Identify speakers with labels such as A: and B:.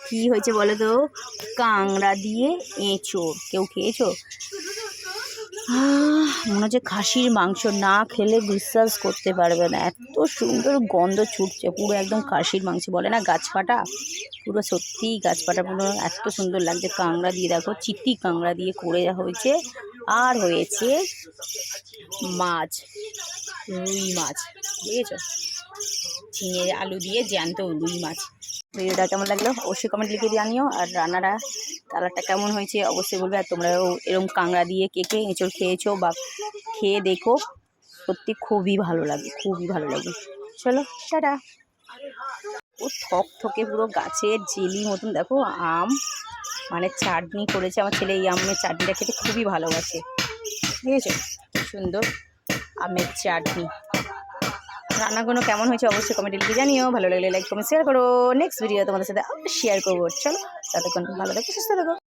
A: কি হয়েছে বলো তো? কাংড়া দিয়ে এঁচোড়। কেউ খেয়েছো? মনে হচ্ছে খাসির মাংস। না খেলে বিশ্বাস করতে পারবে না, এত সুন্দর গন্ধ ছুটছে, পুরো একদম খাসির মাংস বলে না গাছপাটা, পুরো সত্যিই গাছপাটা, পুরো এত সুন্দর লাগছে। কাংড়া দিয়ে দেখো, চিটি কাংড়া দিয়ে করে হয়েছে। আর হয়েছে মাছ, রুই মাছ, বুঝেছো? ঝিঙে আলু দিয়ে জ্যান্ত রুই মাছ। ভিডিওটা কেমন লাগলো অবশ্যই কমেন্ট লিখে জানিও। আর রান্নাটা কালারটা কেমন হয়েছে অবশ্যই বলবে। আর তোমরাও এরকম কাংড়া দিয়ে কে কে এঁচোড় খেয়েছো বা খেয়ে দেখো, সত্যি খুবই ভালো লাগে, খুবই ভালো লাগে। চলো টাটা। ও থক থকে পুরো গাছের জেলি মতন, দেখো আম, মানে চাটনি করেছে আমার ছেলে। এই আমের চাটনিটা খেতে খুবই ভালোবাসে, বুঝেছো? সুন্দর আমের চাটনি। রান্নাগুলো কেমন হয়েছে অবশ্যই কমেন্টে লিখে জানিও। ভালো লাগলে লাইক কমেন্ট শেয়ার করো। নেক্সট ভিডিও তোমাদের সাথে আবার শেয়ার করবো। চলো ততক্ষণ ভালো থাকো, সুস্থ থাকো।